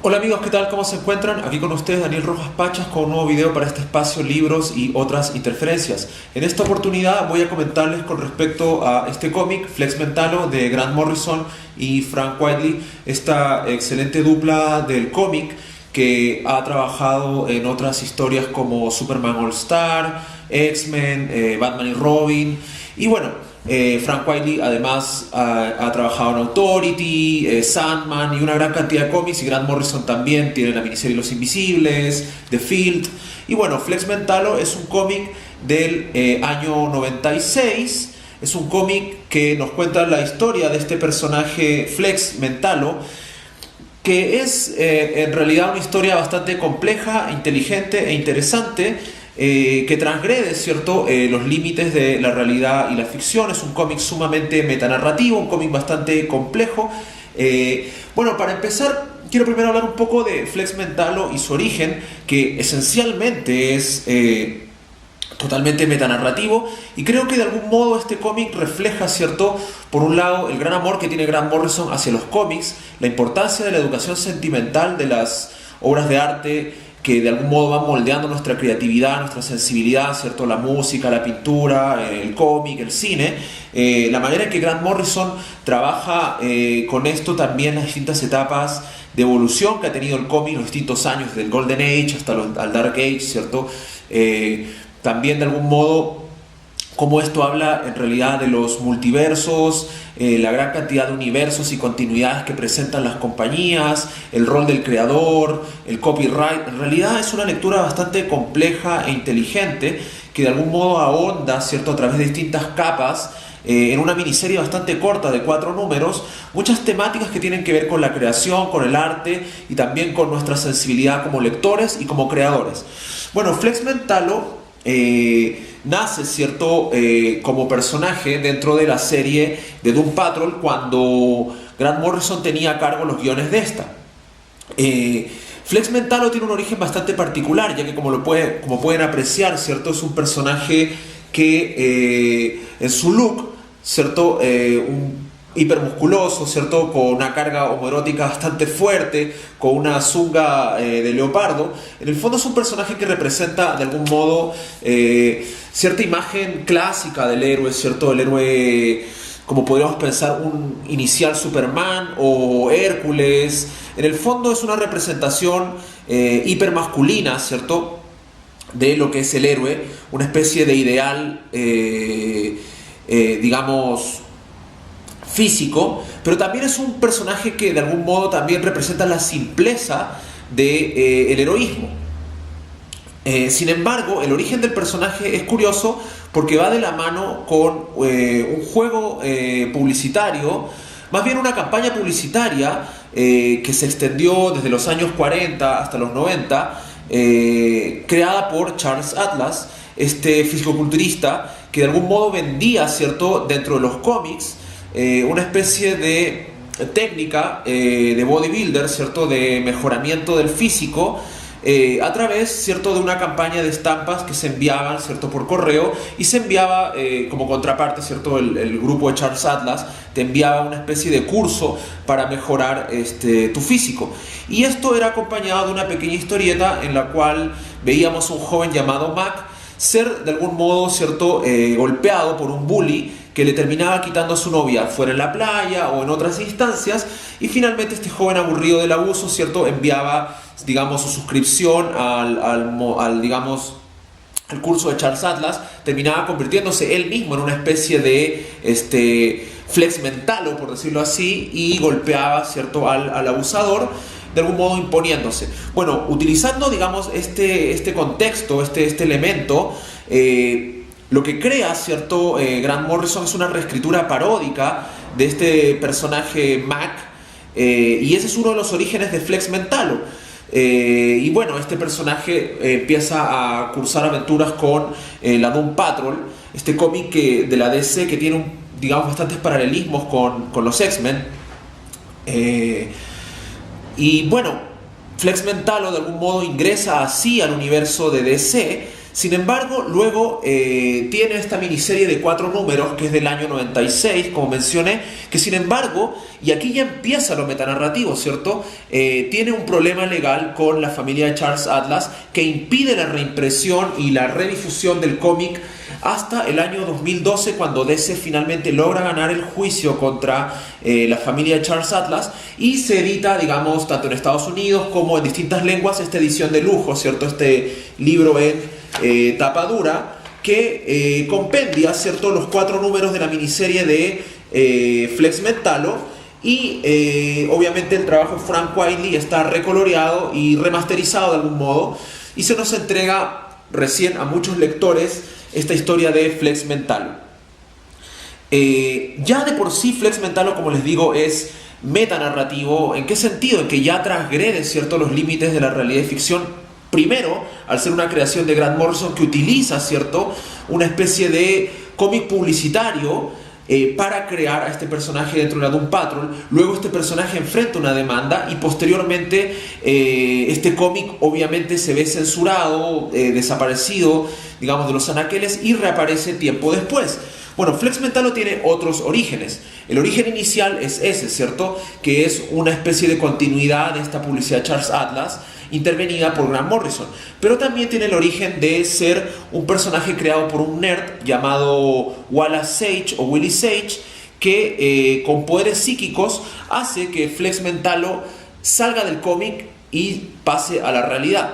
Hola amigos, ¿qué tal? ¿Cómo se encuentran? Aquí con ustedes Daniel Rojas Pachas con un nuevo video para este espacio Libros y otras interferencias. En esta oportunidad voy a comentarles con respecto a este cómic, Flex Mentalo, de Grant Morrison y Frank Whiteley, esta excelente dupla del cómic que ha trabajado en otras historias como Superman All Star, X-Men, Batman y Robin. Y bueno, Frank Whiteley además ha trabajado en Authority, Sandman y una gran cantidad de cómics, y Grant Morrison también tiene la miniserie Los Invisibles, The Field. Y bueno, Flex Mentalo es un cómic del año 96. Es un cómic que nos cuenta la historia de este personaje Flex Mentalo, que es en realidad una historia bastante compleja, inteligente e interesante, que transgrede, ¿cierto?, los límites de la realidad y la ficción. Es un cómic sumamente metanarrativo, un cómic bastante complejo. Bueno, para empezar, quiero primero hablar un poco de Flex Mentalo y su origen, que esencialmente es totalmente metanarrativo, y creo que de algún modo este cómic refleja, ¿cierto?, por un lado el gran amor que tiene Grant Morrison hacia los cómics, la importancia de la educación sentimental de las obras de arte que de algún modo van moldeando nuestra creatividad, nuestra sensibilidad, ¿cierto? La música, la pintura, el cómic, el cine, la manera en que Grant Morrison trabaja con esto también, las distintas etapas de evolución que ha tenido el cómic, los distintos años, desde el Golden Age hasta el Dark Age, ¿cierto? También de algún modo cómo esto habla en realidad de los multiversos, la gran cantidad de universos y continuidades que presentan las compañías, el rol del creador, el copyright. En realidad es una lectura bastante compleja e inteligente que de algún modo ahonda, ¿cierto?, a través de distintas capas, en una miniserie bastante corta de 4 números, muchas temáticas que tienen que ver con la creación, con el arte y también con nuestra sensibilidad como lectores y como creadores. Bueno, Flex Mentalo nace, ¿cierto?, como personaje dentro de la serie de Doom Patrol cuando Grant Morrison tenía a cargo los guiones de esta. Flex Mentalo tiene un origen bastante particular, ya que como pueden apreciar, ¿cierto?, es un personaje que en su look, ¿cierto?, un hipermusculoso, ¿cierto?, con una carga homoerótica bastante fuerte, con una zunga de leopardo. En el fondo es un personaje que representa de algún modo cierta imagen clásica del héroe, ¿cierto? El héroe, como podríamos pensar, un inicial Superman o Hércules. En el fondo es una representación hipermasculina, ¿cierto?, de lo que es el héroe, una especie de ideal, digamos, físico, pero también es un personaje que de algún modo también representa la simpleza del heroísmo. Sin embargo, el origen del personaje es curioso porque va de la mano con un juego publicitario, más bien una campaña publicitaria que se extendió desde los años 40 hasta los 90, creada por Charles Atlas, este fisicoculturista que de algún modo vendía, ¿cierto?, dentro de los cómics, una especie de técnica de bodybuilder, ¿cierto?, de mejoramiento del físico, a través, ¿cierto?, de una campaña de estampas que se enviaban, ¿cierto?, por correo, y se enviaba como contraparte, ¿cierto?, el grupo de Charles Atlas te enviaba una especie de curso para mejorar tu físico. Y esto era acompañado de una pequeña historieta en la cual veíamos a un joven llamado Mac ser de algún modo, ¿cierto?, golpeado por un bully que le terminaba quitando a su novia fuera en la playa o en otras instancias, y finalmente este joven aburrido del abuso, ¿cierto?, enviaba, digamos, su suscripción digamos, al curso de Charles Atlas, terminaba convirtiéndose él mismo en una especie de Flex Mentalo, por decirlo así, y golpeaba, ¿cierto?, al abusador, de algún modo imponiéndose. Bueno, utilizando, digamos, este contexto, este elemento, lo que crea, ¿cierto?, Grant Morrison es una reescritura paródica de este personaje Mac, y ese es uno de los orígenes de Flex Mentalo. Y bueno, este personaje empieza a cursar aventuras con la Doom Patrol, este cómic de la DC que tiene, digamos, bastantes paralelismos con los X-Men. Y bueno, Flex Mentalo de algún modo ingresa así al universo de DC, Sin embargo, luego tiene esta miniserie de 4 números que es del año 96, como mencioné, que sin embargo, y aquí ya empieza lo metanarrativo, ¿cierto? Tiene un problema legal con la familia de Charles Atlas que impide la reimpresión y la redifusión del cómic hasta el año 2012, cuando DC finalmente logra ganar el juicio contra la familia de Charles Atlas y se edita, digamos, tanto en Estados Unidos como en distintas lenguas esta edición de lujo, ¿cierto? Este libro en tapa dura que compendia, ¿cierto?, los 4 números de la miniserie de Flex Mentallo, y obviamente el trabajo de Frank Quitely está recoloreado y remasterizado de algún modo, y se nos entrega recién a muchos lectores esta historia de Flex Mentallo. Ya de por sí Flex Mentallo, como les digo, es metanarrativo. ¿En qué sentido? En que ya transgrede, ¿cierto?, los límites de la realidad y ficción. Primero, al ser una creación de Grant Morrison que utiliza, ¿cierto?, una especie de cómic publicitario para crear a este personaje dentro de la Doom Patrol. Luego este personaje enfrenta una demanda y posteriormente este cómic obviamente se ve censurado, desaparecido, digamos, de los anaqueles, y reaparece tiempo después. Bueno, Flex Mentallo tiene otros orígenes. El origen inicial es ese, ¿cierto?, que es una especie de continuidad de esta publicidad de Charles Atlas, intervenida por Grant Morrison, pero también tiene el origen de ser un personaje creado por un nerd llamado Wallace Sage o Willie Sage, que con poderes psíquicos hace que Flex Mentallo salga del cómic y pase a la realidad.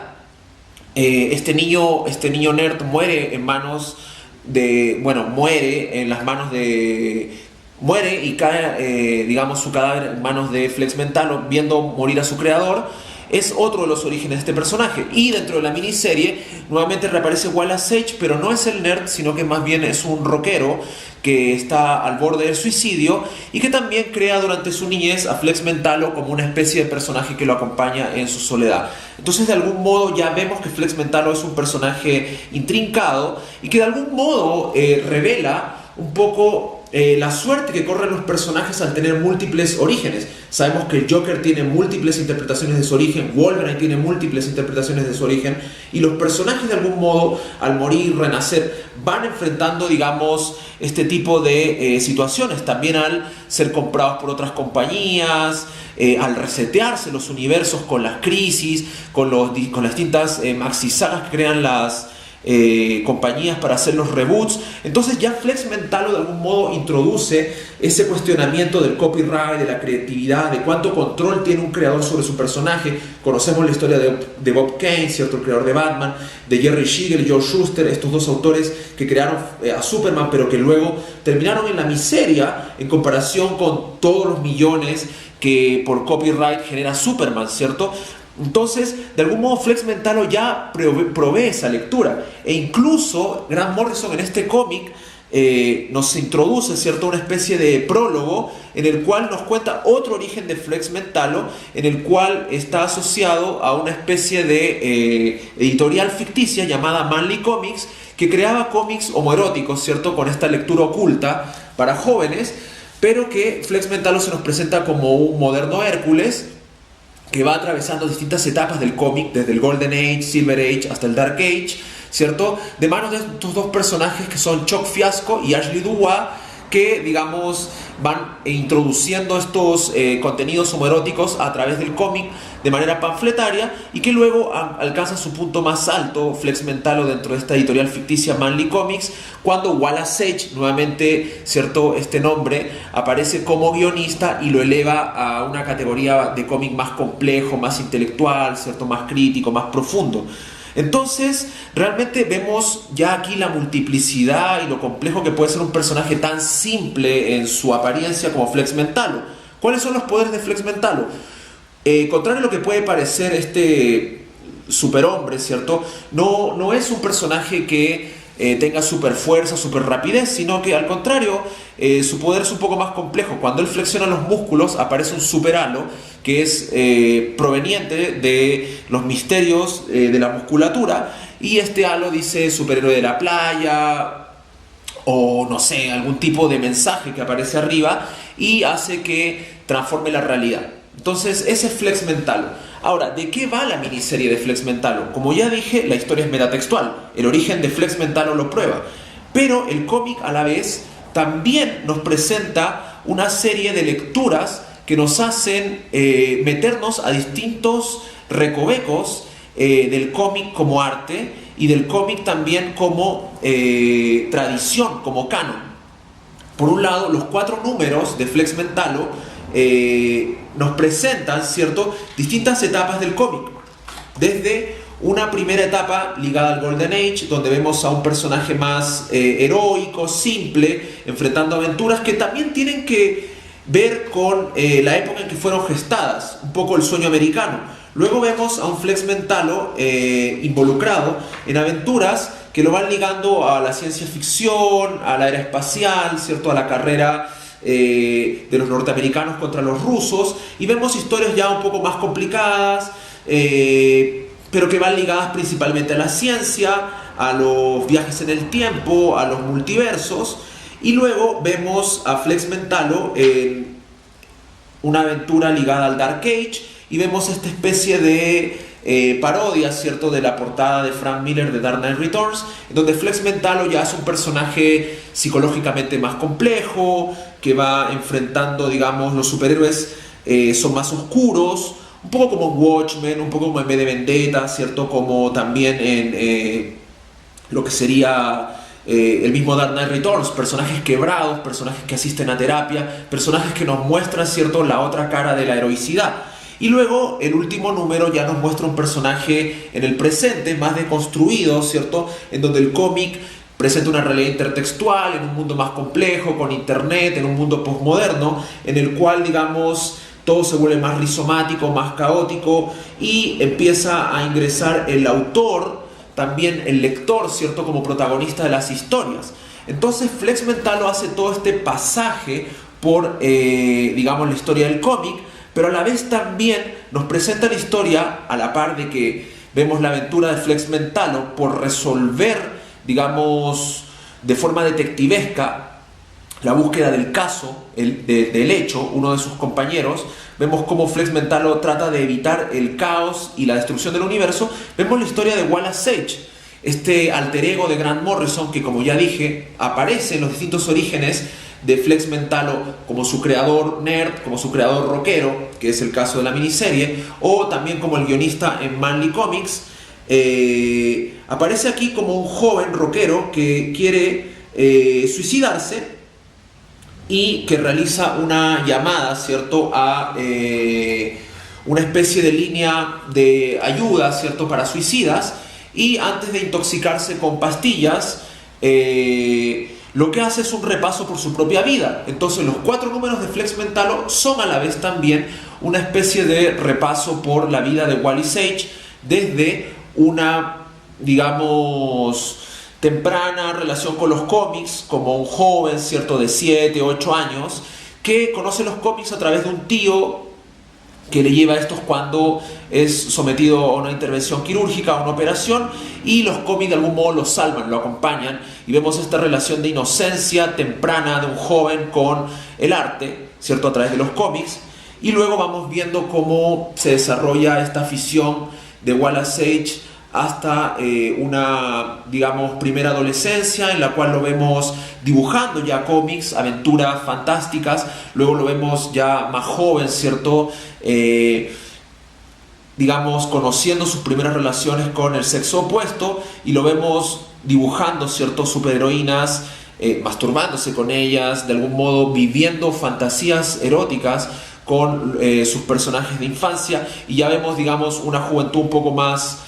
Este niño nerd muere en manos de, bueno, muere en las manos de... Muere y cae, digamos, su cadáver en manos de Flex Mentallo, viendo morir a su creador. Es otro de los orígenes de este personaje. Y dentro de la miniserie nuevamente reaparece Wallace Sage, pero no es el nerd, sino que más bien es un rockero que está al borde del suicidio y que también crea durante su niñez a Flex Mentallo como una especie de personaje que lo acompaña en su soledad. Entonces, de algún modo ya vemos que Flex Mentallo es un personaje intrincado y que de algún modo revela un poco la suerte que corren los personajes al tener múltiples orígenes. Sabemos que el Joker tiene múltiples interpretaciones de su origen, Wolverine tiene múltiples interpretaciones de su origen, y los personajes de algún modo, al morir, renacer, van enfrentando, digamos, este tipo de situaciones. También al ser comprados por otras compañías, al resetearse los universos con las crisis, con las distintas maxi-sagas que crean las compañías para hacer los reboots. Entonces ya Flex Mentallo de algún modo introduce ese cuestionamiento del copyright, de la creatividad, de cuánto control tiene un creador sobre su personaje. Conocemos la historia de Bob Kane, ¿cierto?, el creador de Batman, de Jerry Siegel y Joe Shuster, estos dos autores que crearon a Superman, pero que luego terminaron en la miseria en comparación con todos los millones que por copyright genera Superman, ¿cierto? Entonces, de algún modo Flex Mentallo ya provee esa lectura, e incluso Grant Morrison en este cómic nos introduce, ¿cierto?, una especie de prólogo en el cual nos cuenta otro origen de Flex Mentallo, en el cual está asociado a una especie de editorial ficticia llamada Manly Comics, que creaba cómics homoeróticos, ¿cierto?, con esta lectura oculta para jóvenes, pero que Flex Mentallo se nos presenta como un moderno Hércules que va atravesando distintas etapas del cómic, desde el Golden Age, Silver Age, hasta el Dark Age, ¿cierto?, de manos de estos dos personajes que son Chuck Fiasco y Ashley Dubois, que, digamos, van introduciendo estos contenidos homoeróticos a través del cómic de manera panfletaria, y que luego alcanza su punto más alto, Flex Mentallo, dentro de esta editorial ficticia Manly Comics, cuando Wallace Sage, nuevamente, ¿cierto?, este nombre, aparece como guionista y lo eleva a una categoría de cómic más complejo, más intelectual, ¿cierto?, más crítico, más profundo. Entonces, realmente vemos ya aquí la multiplicidad y lo complejo que puede ser un personaje tan simple en su apariencia como Flex Mentallo. ¿Cuáles son los poderes de Flex Mentallo? Contrario a lo que puede parecer este superhombre, ¿cierto?, no es un personaje que tenga super fuerza, super rapidez, sino que al contrario, su poder es un poco más complejo. Cuando él flexiona los músculos aparece un super halo que es proveniente de los misterios de la musculatura, y este halo dice superhéroe de la playa o no sé, algún tipo de mensaje que aparece arriba y hace que transforme la realidad. Entonces ese es Flex Mentallo. Ahora, ¿de qué va la miniserie de Flex Mentallo? Como ya dije, la historia es metatextual. El origen de Flex Mentallo lo prueba. Pero el cómic a la vez también nos presenta una serie de lecturas que nos hacen meternos a distintos recovecos del cómic como arte y del cómic también como tradición, como canon. Por un lado, los 4 números de Flex Mentallo nos presentan, ¿cierto?, distintas etapas del cómic. Desde una primera etapa ligada al Golden Age, donde vemos a un personaje más heroico, simple, enfrentando aventuras que también tienen que ver con la época en que fueron gestadas, un poco el sueño americano. Luego vemos a un Flex Mentallo involucrado en aventuras que lo van ligando a la ciencia ficción, a la era espacial, ¿cierto?, a la carrera de los norteamericanos contra los rusos, y vemos historias ya un poco más complicadas, pero que van ligadas principalmente a la ciencia, a los viajes en el tiempo, a los multiversos. Y luego vemos a Flex Mentallo en una aventura ligada al Dark Age, y vemos esta especie de parodia, ¿cierto?, de la portada de Frank Miller de Dark Knight Returns, en donde Flex Mentallo ya es un personaje psicológicamente más complejo, que va enfrentando, digamos, los superhéroes son más oscuros, un poco como en Watchmen, un poco como en V de Vendetta, ¿cierto?, como también en lo que sería el mismo Dark Knight Returns, personajes quebrados, personajes que asisten a terapia, personajes que nos muestran, ¿cierto?, la otra cara de la heroicidad. Y luego el último número ya nos muestra un personaje en el presente, más deconstruido, ¿cierto?, en donde el cómic presenta una realidad intertextual, en un mundo más complejo, con internet, en un mundo postmoderno, en el cual, digamos, todo se vuelve más rizomático, más caótico, y empieza a ingresar el autor, también el lector, ¿cierto?, como protagonista de las historias. Entonces Flex Mentallo hace todo este pasaje por, digamos, la historia del cómic, pero a la vez también nos presenta la historia, a la par de que vemos la aventura de Flex Mentallo por resolver, digamos, de forma detectivesca, la búsqueda del caso, del hecho, uno de sus compañeros. Vemos cómo Flex Mentallo trata de evitar el caos y la destrucción del universo. Vemos la historia de Wallace Sage, este alter ego de Grant Morrison que, como ya dije, aparece en los distintos orígenes de Flex Mentallo como su creador nerd, como su creador rockero, que es el caso de la miniserie, o también como el guionista en Manly Comics. Aparece aquí como un joven rockero que quiere suicidarse y que realiza una llamada, ¿cierto?, a una especie de línea de ayuda, ¿cierto?, para suicidas, y antes de intoxicarse con pastillas, lo que hace es un repaso por su propia vida. Entonces los 4 números de Flex Mentallo son a la vez también una especie de repaso por la vida de Wally Sage, desde una, digamos, temprana relación con los cómics, como un joven, ¿cierto?, de 7, 8 años, que conoce los cómics a través de un tío que le lleva a estos cuando es sometido a una intervención quirúrgica, a una operación, y los cómics de algún modo lo salvan, lo acompañan, y vemos esta relación de inocencia temprana de un joven con el arte, ¿cierto?, a través de los cómics. Y luego vamos viendo cómo se desarrolla esta afición de Wallace Sage hasta una, digamos, primera adolescencia, en la cual lo vemos dibujando ya cómics, aventuras fantásticas. Luego lo vemos ya más joven, ¿cierto?, digamos, conociendo sus primeras relaciones con el sexo opuesto, y lo vemos dibujando, ¿cierto?, superheroínas, masturbándose con ellas, de algún modo viviendo fantasías eróticas con sus personajes de infancia. Y ya vemos, digamos, una juventud un poco más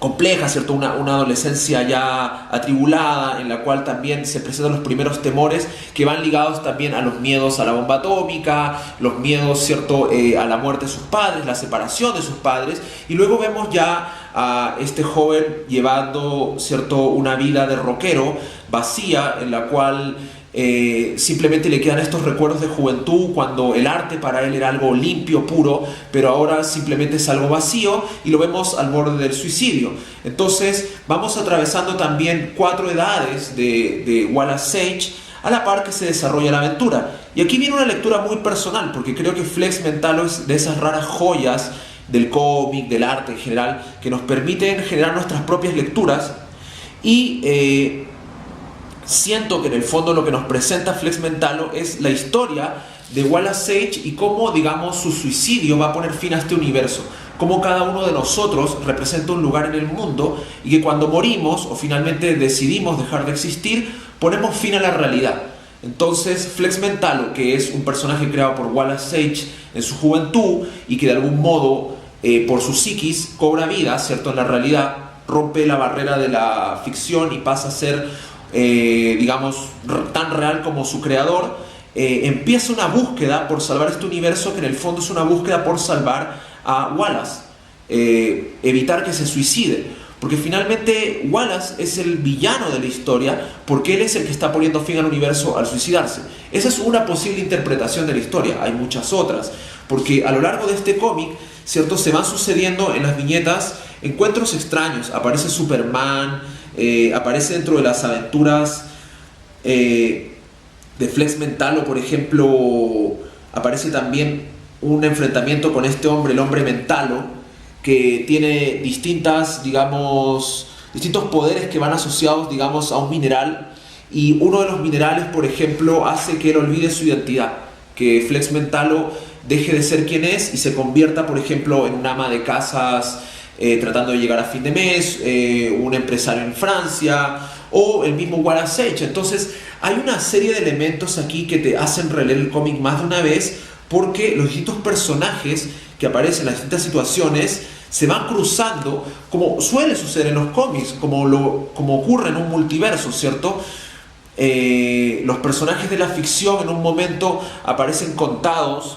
compleja, ¿cierto?, una adolescencia ya atribulada, en la cual también se presentan los primeros temores que van ligados también a los miedos a la bomba atómica, los miedos, ¿cierto?, a la muerte de sus padres, la separación de sus padres. Y luego vemos ya a este joven llevando, ¿cierto?, una vida de rockero vacía, en la cual simplemente le quedan estos recuerdos de juventud, cuando el arte para él era algo limpio, puro, pero ahora simplemente es algo vacío, y lo vemos al borde del suicidio. Entonces vamos atravesando también 4 edades de Wallace Sage, a la par que se desarrolla la aventura. Y aquí viene una lectura muy personal, porque creo que Flex Mentallo es de esas raras joyas del cómic, del arte en general, que nos permiten generar nuestras propias lecturas. Y siento que en el fondo lo que nos presenta Flex Mentallo es la historia de Wallace Sage y cómo, digamos, su suicidio va a poner fin a este universo. Cómo cada uno de nosotros representa un lugar en el mundo y que cuando morimos o finalmente decidimos dejar de existir, ponemos fin a la realidad. Entonces, Flex Mentallo, que es un personaje creado por Wallace Sage en su juventud y que de algún modo, por su psiquis, cobra vida, ¿cierto?, en la realidad, rompe la barrera de la ficción y pasa a ser, digamos, tan real como su creador, empieza una búsqueda por salvar este universo que en el fondo es una búsqueda por salvar a Wallace, evitar que se suicide. Porque finalmente Wallace es el villano de la historia porque él es el que está poniendo fin al universo al suicidarse. Esa es una posible interpretación de la historia, hay muchas otras. Porque a lo largo de este cómic, ¿cierto?, se van sucediendo en las viñetas encuentros extraños. Aparece Superman, aparece dentro de las aventuras de Flex Mentallo, por ejemplo, aparece también un enfrentamiento con este hombre, el hombre Mentallo, que tiene distintos poderes que van asociados, digamos, a un mineral, y uno de los minerales, por ejemplo, hace que él olvide su identidad, que Flex Mentallo deje de ser quien es y se convierta, por ejemplo, en un ama de casas tratando de llegar a fin de mes, un empresario en Francia, o el mismo Wallace Sage. Entonces hay una serie de elementos aquí que te hacen releer el cómic más de una vez, porque los distintos personajes que aparecen en las distintas situaciones se van cruzando, como suele suceder en los cómics, como ocurre en un multiverso, ¿cierto? Los personajes de la ficción en un momento aparecen contados,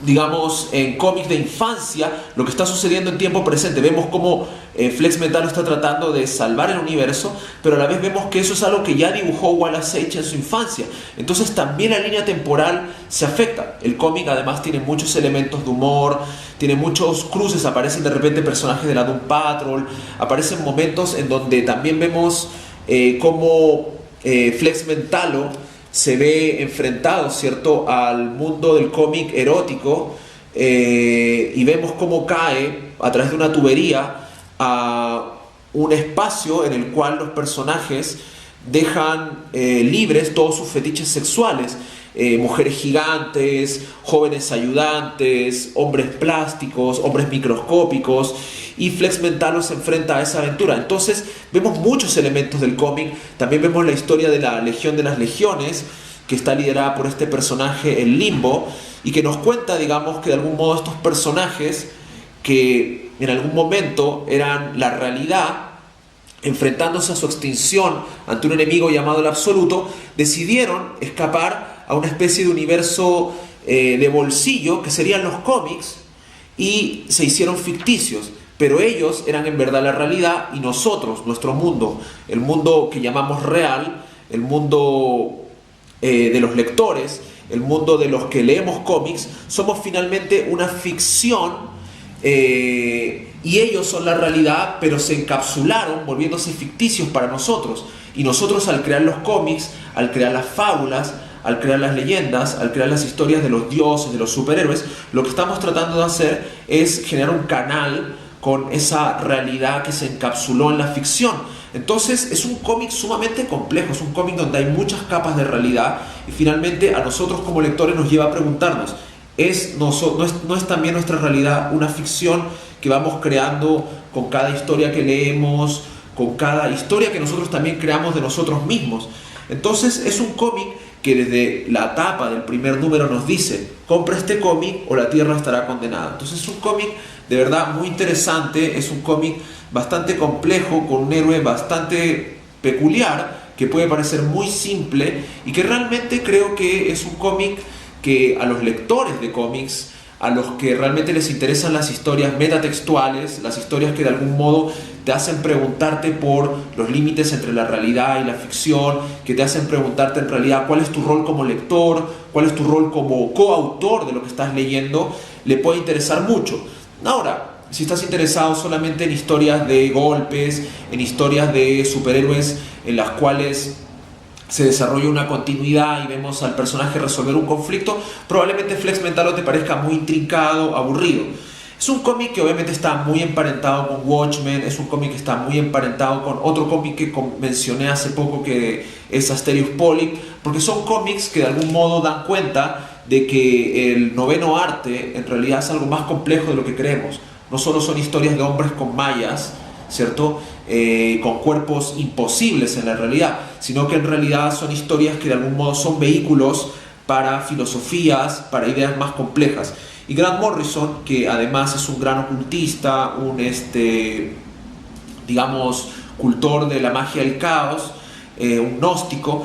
digamos, en cómics de infancia, lo que está sucediendo en tiempo presente. Vemos cómo Flex Mentallo está tratando de salvar el universo, pero a la vez vemos que eso es algo que ya dibujó Wallace Sage en su infancia. Entonces también la línea temporal se afecta. El cómic además tiene muchos elementos de humor, tiene muchos cruces, aparecen de repente personajes de la Doom Patrol, aparecen momentos en donde también vemos cómo Flex Mentallo se ve enfrentado, ¿cierto?, al mundo del cómic erótico, y vemos cómo cae a través de una tubería a un espacio en el cual los personajes dejan libres todos sus fetiches sexuales. Mujeres gigantes, jóvenes ayudantes, hombres plásticos, hombres microscópicos, y Flex Mentallo se enfrenta a esa aventura. Entonces vemos muchos elementos del cómic. También vemos la historia de la Legión de las Legiones, que está liderada por este personaje, el Limbo, y que nos cuenta, digamos, que de algún modo estos personajes que en algún momento eran la realidad, enfrentándose a su extinción ante un enemigo llamado el Absoluto, decidieron escapar a una especie de universo de bolsillo que serían los cómics, y se hicieron ficticios, pero ellos eran en verdad la realidad, y nosotros, nuestro mundo, el mundo que llamamos real, el mundo de los lectores, el mundo de los que leemos cómics, somos finalmente una ficción, y ellos son la realidad, pero se encapsularon volviéndose ficticios para nosotros. Y nosotros, al crear los cómics, al crear las fábulas, al crear las leyendas, al crear las historias de los dioses, de los superhéroes, lo que estamos tratando de hacer es generar un canal con esa realidad que se encapsuló en la ficción. Entonces es un cómic sumamente complejo, es un cómic donde hay muchas capas de realidad, y finalmente a nosotros como lectores nos lleva a preguntarnos, ¿no es también nuestra realidad una ficción que vamos creando con cada historia que leemos, con cada historia que nosotros también creamos de nosotros mismos? Entonces es un cómic que desde la tapa del primer número nos dice: compra este cómic o la tierra estará condenada. Entonces es un cómic de verdad muy interesante, es un cómic bastante complejo, con un héroe bastante peculiar, que puede parecer muy simple, y que realmente creo que es un cómic que a los lectores de cómics, a los que realmente les interesan las historias metatextuales, las historias que de algún modo te hacen preguntarte por los límites entre la realidad y la ficción, que te hacen preguntarte en realidad cuál es tu rol como lector, cuál es tu rol como coautor de lo que estás leyendo, le puede interesar mucho. Ahora, si estás interesado solamente en historias de golpes, en historias de superhéroes en las cuales se desarrolla una continuidad y vemos al personaje resolver un conflicto, probablemente Flex Mentallo te parezca muy intrincado, aburrido. Es un cómic que obviamente está muy emparentado con Watchmen, es un cómic que está muy emparentado con otro cómic que mencioné hace poco, que es Asterios Polyp, porque son cómics que de algún modo dan cuenta de que el noveno arte en realidad es algo más complejo de lo que creemos. No solo son historias de hombres con mallas, ¿cierto? Con cuerpos imposibles en la realidad, sino que en realidad son historias que de algún modo son vehículos para filosofías, para ideas más complejas. Y Grant Morrison, que además es un gran ocultista, un digamos, cultor de la magia del caos, un gnóstico,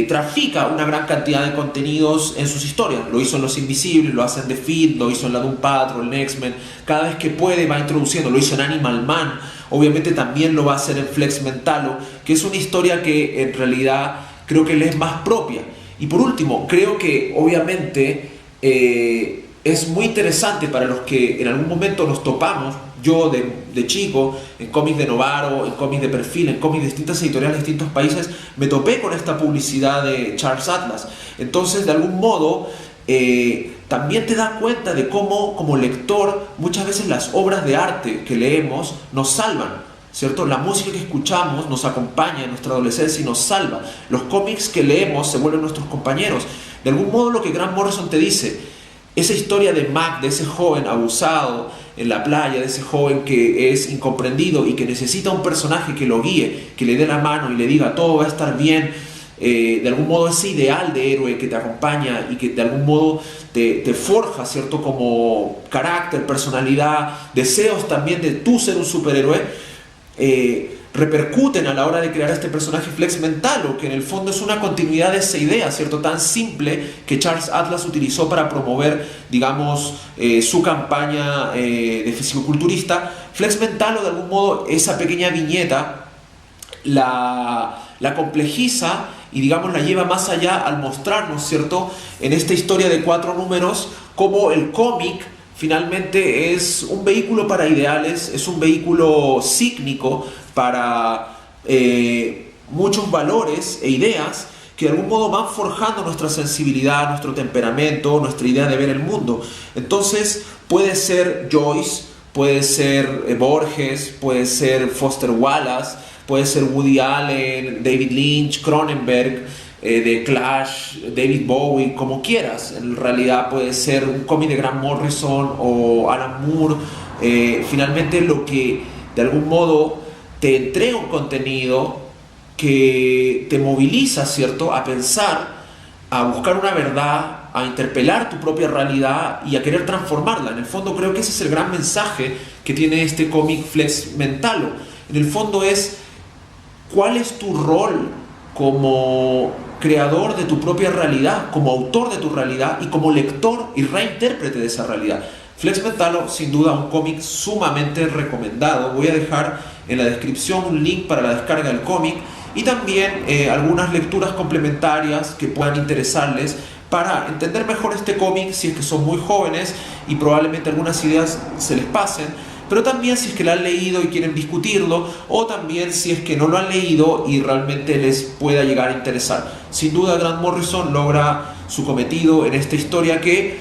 trafica una gran cantidad de contenidos en sus historias. Lo hizo en Los Invisibles, lo hace en The Feed, lo hizo en la Doom Patrol, en X-Men. Cada vez que puede va introduciendo, lo hizo en Animal Man, obviamente también lo va a hacer en Flex Mentallo, que es una historia que en realidad creo que le es más propia. Y por último, creo que obviamente es muy interesante para los que en algún momento nos topamos. Yo de chico, en cómics de Novaro, en cómics de Perfil, en cómics de distintas editoriales de distintos países, me topé con esta publicidad de Charles Atlas. Entonces, de algún modo, también te das cuenta de cómo, como lector, muchas veces las obras de arte que leemos nos salvan, ¿cierto? La música que escuchamos nos acompaña en nuestra adolescencia y nos salva. Los cómics que leemos se vuelven nuestros compañeros. De algún modo, lo que Grant Morrison te dice, esa historia de Mac, de ese joven abusado en la playa, de ese joven que es incomprendido y que necesita un personaje que lo guíe, que le dé la mano y le diga todo va a estar bien, de algún modo ese ideal de héroe que te acompaña y que de algún modo te forja, ¿cierto? Como carácter, personalidad, deseos también de tú ser un superhéroe, repercuten a la hora de crear este personaje Flex Mentallo, que en el fondo es una continuidad de esa idea, ¿cierto? Tan simple que Charles Atlas utilizó para promover, digamos, su campaña de fisicoculturista. Flex Mentallo, de algún modo, esa pequeña viñeta la complejiza y, digamos, la lleva más allá al mostrarnos, ¿cierto? En esta historia de 4 números, cómo el cómic finalmente es un vehículo para ideales, es un vehículo sígnico para muchos valores e ideas que de algún modo van forjando nuestra sensibilidad, nuestro temperamento, nuestra idea de ver el mundo. Entonces puede ser Joyce, puede ser Borges, puede ser Foster Wallace, puede ser Woody Allen, David Lynch, Cronenberg, de Clash, David Bowie, como quieras. En realidad puede ser un cómic de Grant Morrison o Alan Moore. Finalmente lo que de algún modo te entrega un contenido que te moviliza, ¿cierto?, a pensar, a buscar una verdad, a interpelar tu propia realidad y a querer transformarla. En el fondo creo que ese es el gran mensaje que tiene este cómic Flex Mentallo. En el fondo es, ¿cuál es tu rol como creador de tu propia realidad, como autor de tu realidad y como lector y reintérprete de esa realidad? Flex Mentallo, sin duda, un cómic sumamente recomendado. Voy a dejar en la descripción un link para la descarga del cómic y también algunas lecturas complementarias que puedan interesarles para entender mejor este cómic si es que son muy jóvenes y probablemente algunas ideas se les pasen, pero también si es que lo han leído y quieren discutirlo, o también si es que no lo han leído y realmente les pueda llegar a interesar. Sin duda, Grant Morrison logra su cometido en esta historia que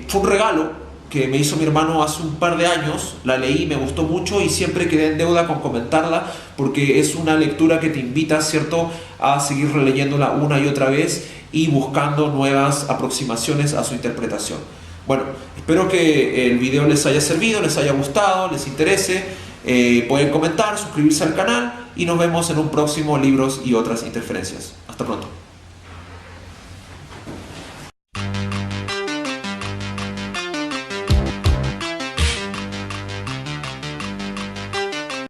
fue un regalo que me hizo mi hermano hace un par de años. La leí, me gustó mucho y siempre quedé en deuda con comentarla porque es una lectura que te invita, ¿cierto?, a seguir releyéndola una y otra vez y buscando nuevas aproximaciones a su interpretación. Bueno, espero que el video les haya servido, les haya gustado, les interese. Pueden comentar, suscribirse al canal y nos vemos en un próximo Libros y otras interferencias. Hasta pronto.